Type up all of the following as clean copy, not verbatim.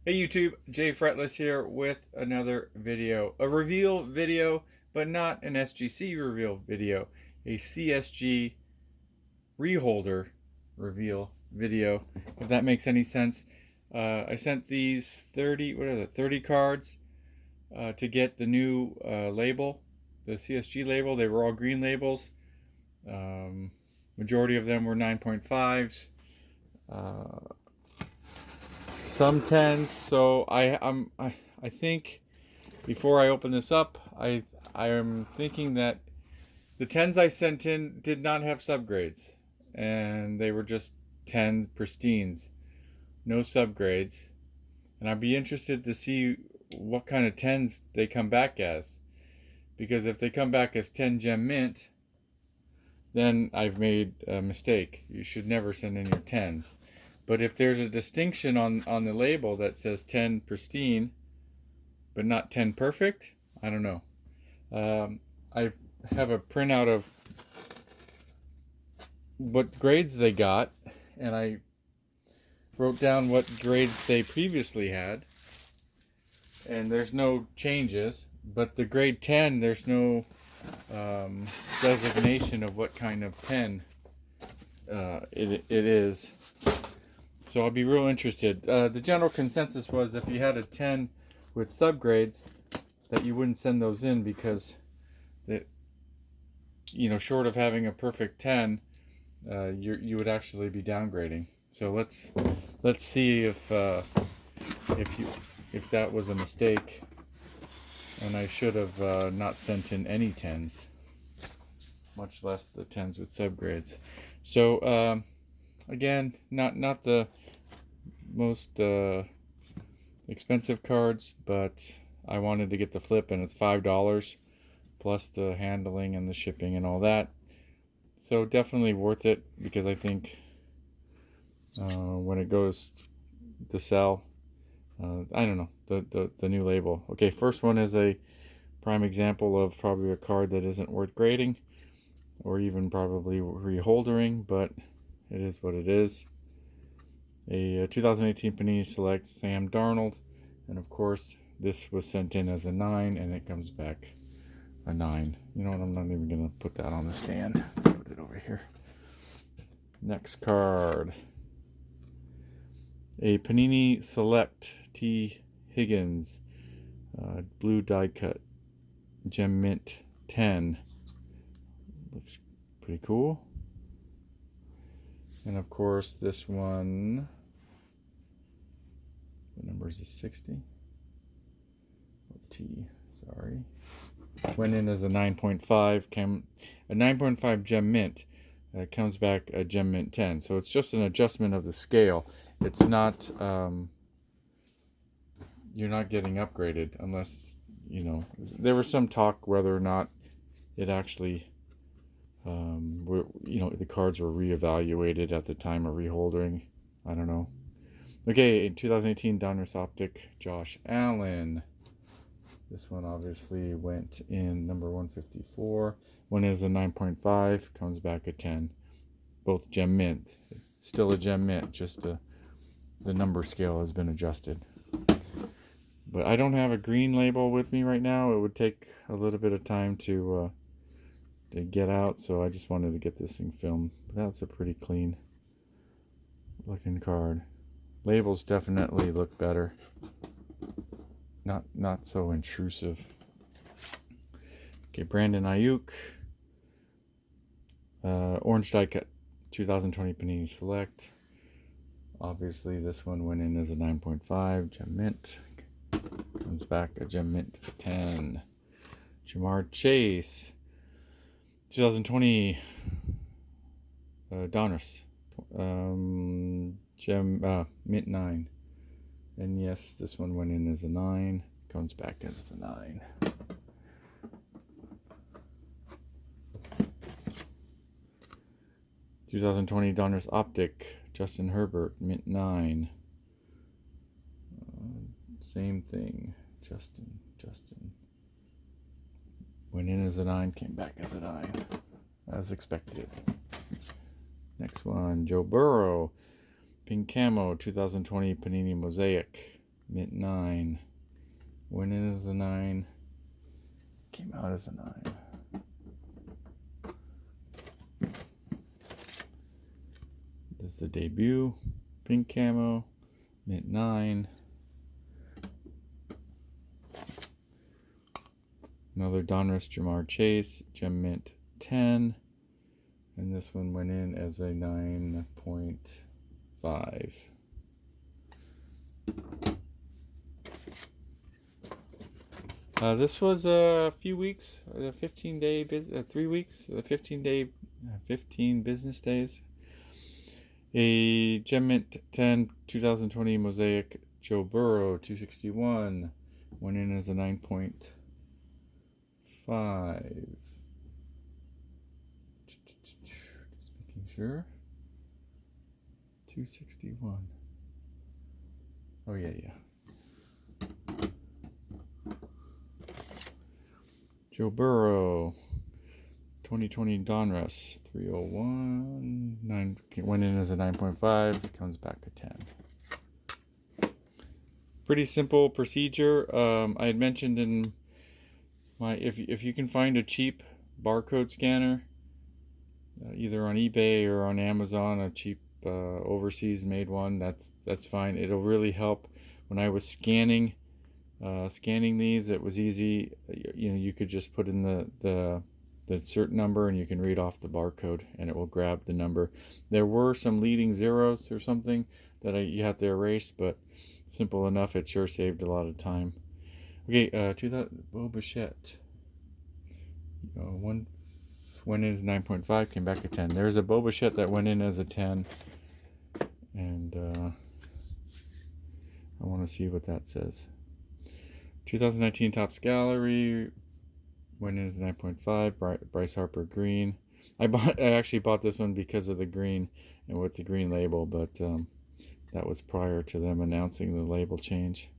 Hey YouTube, Jay Fretless here with another video. A reveal video, but not an SGC reveal video. A CSG ReHolder reveal video, if that makes any sense. I sent these 30 cards to get the new label, the CSG label. They were all green labels. Majority of them were 9.5s. Some 10s. So I think before I open this up, I am thinking that the 10s I sent in did not have subgrades, and they were just 10 pristines, no subgrades. And I'd be interested to see what kind of 10s they come back as, because if they come back as 10 gem mint, then I've made a mistake. You should never send in your 10s. But if there's a distinction on the label that says 10 pristine, but not 10 perfect, I don't know. I have a printout of what grades they got, and I wrote down what grades they previously had. And there's no changes, but the grade 10, there's no designation of what kind of 10 it is. So I'll be real interested. The general consensus was if you had a 10 with subgrades, that you wouldn't send those in because, short of having a perfect 10, you would actually be downgrading. So let's see if that was a mistake, and I should have not sent in any 10s, much less the 10s with subgrades. So again, not the most expensive cards, but I wanted to get the flip, and it's $5 plus the handling and the shipping and all that. So definitely worth it, because I think when it goes to sell, I don't know, the new label. Okay, first one is a prime example of probably a card that isn't worth grading or even probably reholdering, but it is what it is. A 2018 Panini Select Sam Darnold, and of course this was sent in as a 9, and it comes back a 9. You know what, I'm not even going to put that on the stand. Let's put it over here. Next card. A Panini Select T. Higgins blue die cut gem mint 10. Looks pretty cool. And of course this one, what number is it? 60? Oh, T, sorry. Went in as a 9.5, a 9.5 gem mint. Comes back a gem mint 10. So it's just an adjustment of the scale. It's not, you're not getting upgraded unless, there was some talk whether or not it actually, the cards were reevaluated at the time of reholdering. I don't know. Okay, in 2018 Donruss Optic Josh Allen. This one obviously went in number 154. One is a 9.5, comes back a 10. Both gem mint. Still a gem mint, just the number scale has been adjusted. But I don't have a green label with me right now. It would take a little bit of time to get out, so I just wanted to get this thing filmed. But that's a pretty clean looking card. Labels definitely look better. Not so intrusive. Okay, Brandon Ayuk. Orange die cut 2020 Panini Select. Obviously this one went in as a 9.5 gem mint. Comes back a gem mint 10. Jamar Chase 2020 Donruss gem mint 9. And yes, this one went in as a 9, comes back as a 9. (2020) Donruss Optic Justin Herbert mint 9. Same thing. Justin went in as a 9, came back as a 9, as expected. Next one, Joe Burrow Pink Camo 2020 Panini Mosaic. mint 9. Went in as a 9. Came out as a 9. This is the debut. Pink camo. Mint 9. Another Donruss Jamar Chase. Gem mint 10. And this one went in as a 9.5. This was a few weeks, a 15-day, 3 weeks, 15 business days. A Gem Mint 10 2020 Mosaic Joe Burrow 261 went in as a 9.5. Just making sure. 261. Oh yeah. Joe Burrow, 2020 Donruss, 301, 9, went in as a 9.5, comes back a 10. Pretty simple procedure. I had mentioned in my, if you can find a cheap barcode scanner, either on eBay or on Amazon, a cheap overseas made one, that's fine. It'll really help. When I was scanning these, it was easy. You could just put in the cert number and you can read off the barcode and it will grab the number. There were some leading zeros or something that you have to erase, but simple enough. It sure saved a lot of time. Okay, to that Boba-Shett. One went in as 9.5, came back a 10. There's a Boba-Shett that went in as a 10, and I want to see what that says. 2019 Topps Gallery went in as 9.5. Bryce Harper green. I actually bought this one because of the green and with the green label, but that was prior to them announcing the label change.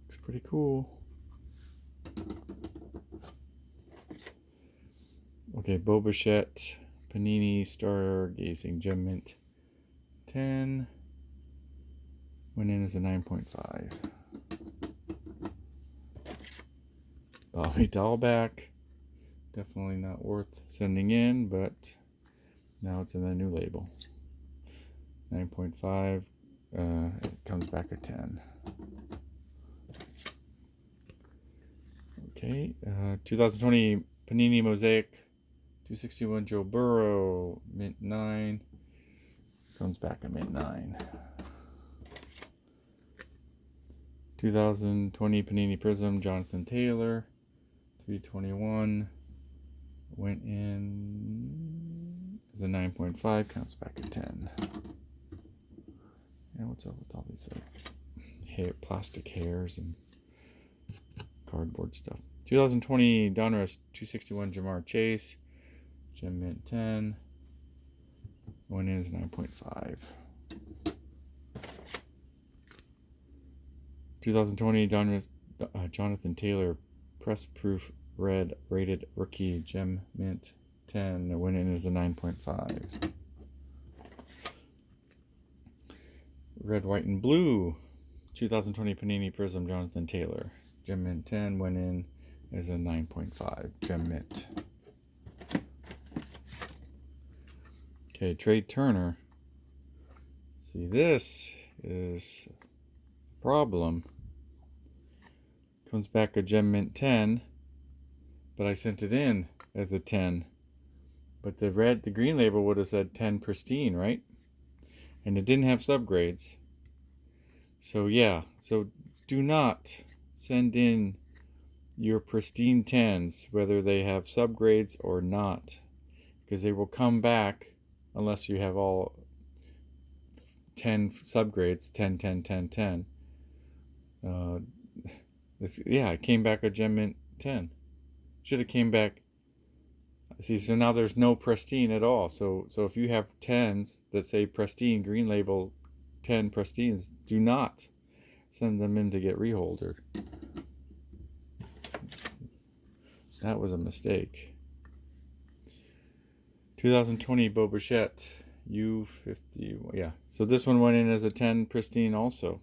Looks pretty cool. Okay, Boba-Shett, Panini Stargazing Gem Mint 10. Went in as a 9.5. Bobby Dahlback, definitely not worth sending in, but now it's in a new label. 9.5, it comes back a 10. Okay, 2020 Panini Mosaic 261 Joe Burrow, mint 9, comes back a mint 9. 2020 Panini Prism Jonathan Taylor 321 went in as a 9.5, comes back a 10. Yeah, what's up with all these plastic hairs and cardboard stuff? 2020 Donruss 261 Jamar Chase, Gem Mint 10, went in as 9.5. 2020 Donruss Jonathan Taylor Press Proof Red Rated Rookie Gem Mint 10, the went in as a 9.5. Red, White, and Blue 2020 Panini Prism Jonathan Taylor Gem Mint 10, went in as a 9.5 Gem Mint. Okay, Trade Turner. See, this is a problem. Comes back a Gem Mint 10, but I sent it in as a 10. But the green label would have said 10 Pristine, right? And it didn't have subgrades. So yeah, so do not send in your Pristine 10s, whether they have subgrades or not, because they will come back unless you have all 10 subgrades, 10, 10, 10, 10. It came back a Gem Mint 10. Should have came back. See, so now there's no Pristine at all. So if you have 10s that say Pristine, green label 10 Pristines, do not send them in to get reholdered. That was a mistake. 2020 Boba-Shett U50. Yeah. So this one went in as a 10 Pristine also.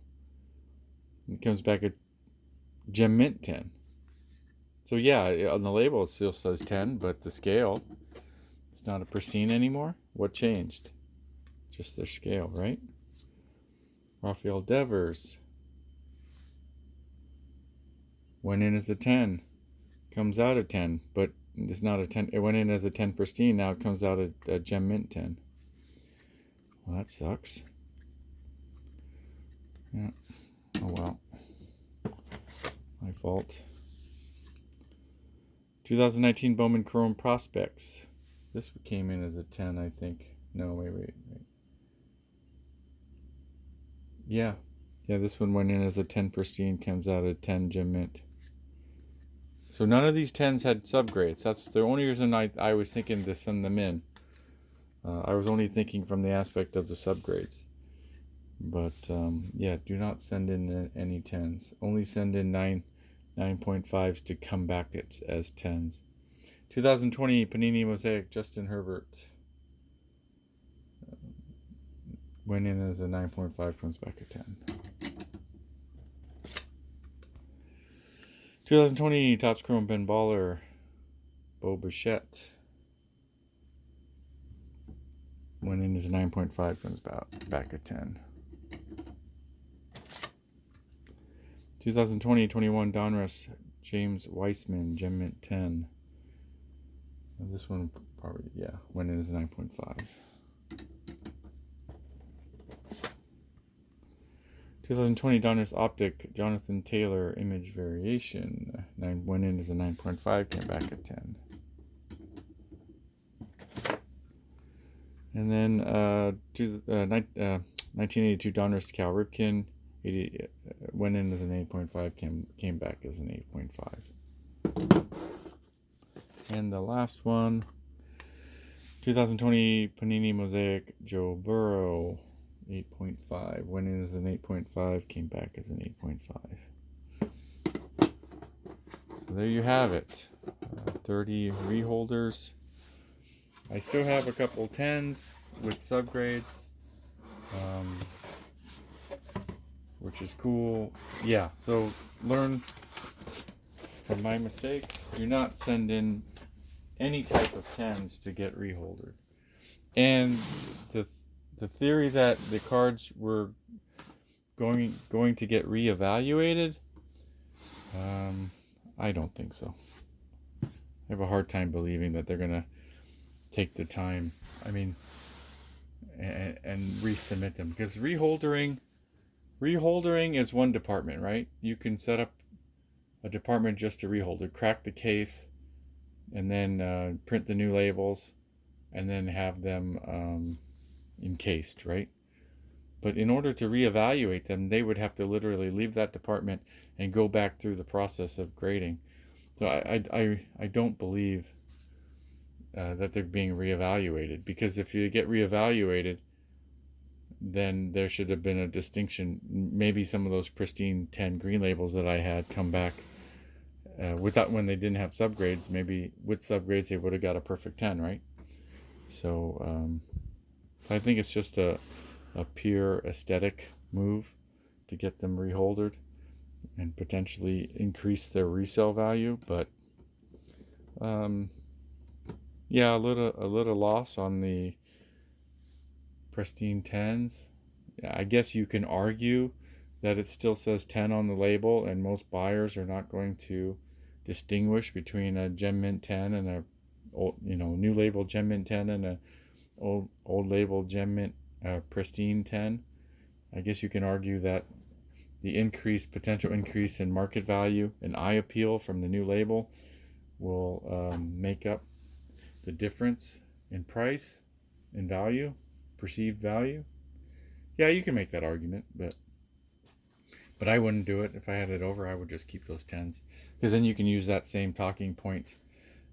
It comes back a Gem Mint 10. So yeah, on the label it still says 10, but the scale, it's not a Pristine anymore. What changed? Just their scale, right? Raphael Devers went in as a 10. Comes out a 10, but it's not a 10. It went in as a 10 Pristine. Now it comes out a Gem Mint 10. Well, that sucks. Yeah. Oh well. My fault. 2019 Bowman Chrome Prospects. This came in as a 10, I think. No, wait. Yeah. Yeah, this one went in as a 10 Pristine, comes out a 10 Gem Mint. So none of these 10s had subgrades. That's the only reason I was thinking to send them in. I was only thinking from the aspect of the subgrades. But yeah, do not send in any 10s. Only send in 9.5s to come back as 10s. 2020 Panini Mosaic Justin Herbert. Went in as a 9.5, comes back a 10. 2020 Topps Chrome Ben Baller. Bo Bichette. Went in as a 9.5, comes back a 10. 2020-21 Donruss James Weissman Gem Mint 10. This one probably, yeah, went in as a 9.5. 2020 Donruss Optic Jonathan Taylor Image Variation. Went in as a 9.5, came back at 10. And then 1982 Donruss Cal Ripken. Went in as an 8.5, came back as an 8.5. And the last one, 2020 Panini Mosaic Joe Burrow, 8.5. Went in as an 8.5, came back as an 8.5. So there you have it. 30 reholders. I still have a couple 10s with subgrades. Which is cool. Yeah, so learn from my mistake. Do not send in any type of 10s to get reholdered. And the theory that the cards were going to get reevaluated, I don't think so. I have a hard time believing that they're gonna take the time, and resubmit them, because reholdering is one department, right? You can set up a department just to reholder, crack the case, and then print the new labels, and then have them encased, right? But in order to reevaluate them, they would have to literally leave that department and go back through the process of grading. So I don't believe that they're being reevaluated, because if you get reevaluated, then there should have been a distinction. Maybe some of those Pristine 10 green labels that I had come back without, when they didn't have subgrades. Maybe with subgrades they would have got a perfect 10, right? So I think it's just a pure aesthetic move to get them reholdered and potentially increase their resale value. But yeah, a little loss on the Pristine 10s. I guess you can argue that it still says 10 on the label, and most buyers are not going to distinguish between a Gem Mint 10 and a old, new label Gem Mint 10 and a old label Gem Mint Pristine 10. I guess you can argue that the potential increase in market value and eye appeal from the new label will make up the difference in price and value, perceived value. Yeah, you can make that argument, but I wouldn't do it. If I had it over, I would just keep those 10s, because then you can use that same talking point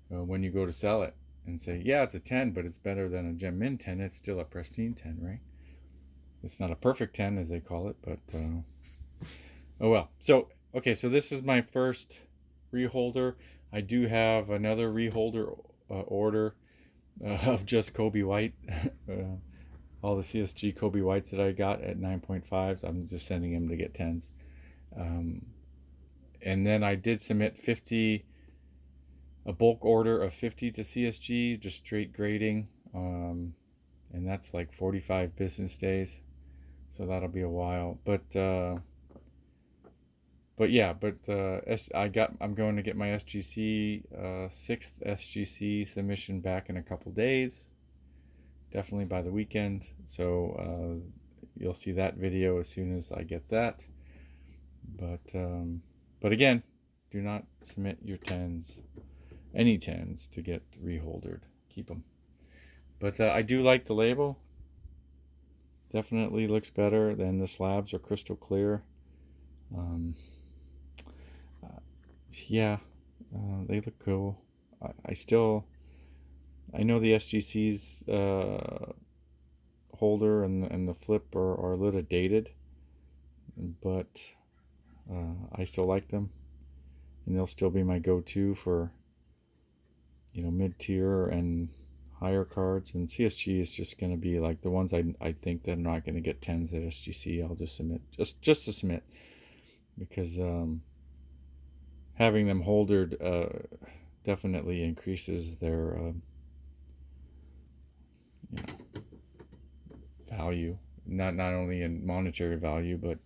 when you go to sell it and say, yeah, it's a 10, but it's better than a Gem Mint 10. It's still a Pristine 10, right? It's not a perfect 10, as they call it, but oh well. So okay, so this is my first reholder. I do have another reholder order of just Kobe White all the CSG Kobe Whites that I got at 9.5s, I'm just sending them to get 10s. And then I did submit a bulk order of 50 to CSG, just straight grading. And that's like 45 business days. So that'll be a while. I'm going to get my SGC, 6th SGC submission back in a couple days. Definitely by the weekend. So you'll see that video as soon as I get that. But again, do not submit your 10s, any 10s, to get reholdered. Keep them. But I do like the label. Definitely looks better. Than the slabs are crystal clear. They look cool. I know the SGC's holder and the flip are a little dated, but I still like them, and they'll still be my go-to for, mid-tier and higher cards. And CSG is just going to be like the ones I think that I'm not going to get 10s at SGC. I'll just submit, just to submit, because having them holdered definitely increases their value, not only in monetary value but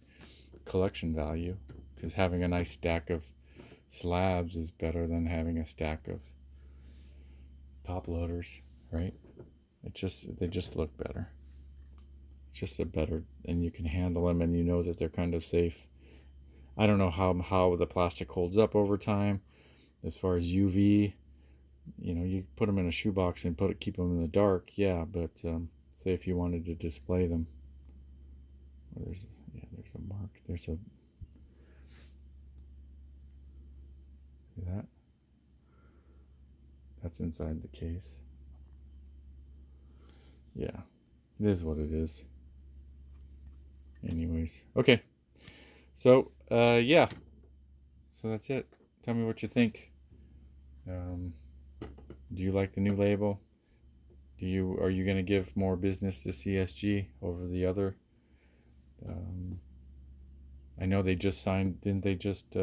collection value, because having a nice stack of slabs is better than having a stack of top loaders, right? They just look better. It's just a better, and you can handle them, and you know that they're kind of safe. I don't know how the plastic holds up over time as far as UV. You put them in a shoebox and keep them in the dark, yeah, but say if you wanted to display them, there's a mark, see that? That's inside the case. Yeah, it is what it is. Anyways, okay, so yeah, so that's it. Tell me what you think. Do you like the new label? Are you going to give more business to CSG over the other? I know they just signed, didn't they just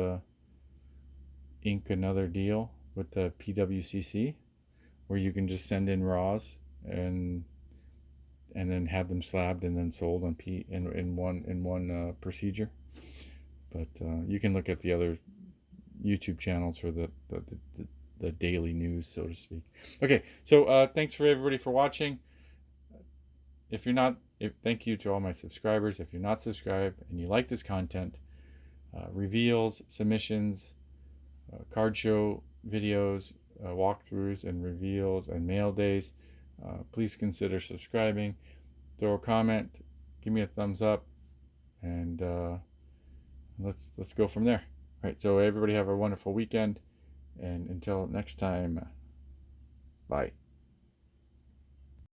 ink another deal with the PWCC, where you can just send in raws and then have them slabbed and then sold on in one procedure. But you can look at the other YouTube channels for the daily news, so to speak. Okay, so thanks for everybody for watching. Thank you to all my subscribers. If you're not subscribed and you like this content, reveals, submissions, card show videos, walkthroughs and reveals, and mail days, please consider subscribing. Throw a comment, give me a thumbs up, and let's go from there. All right, so everybody have a wonderful weekend, and until next time, bye.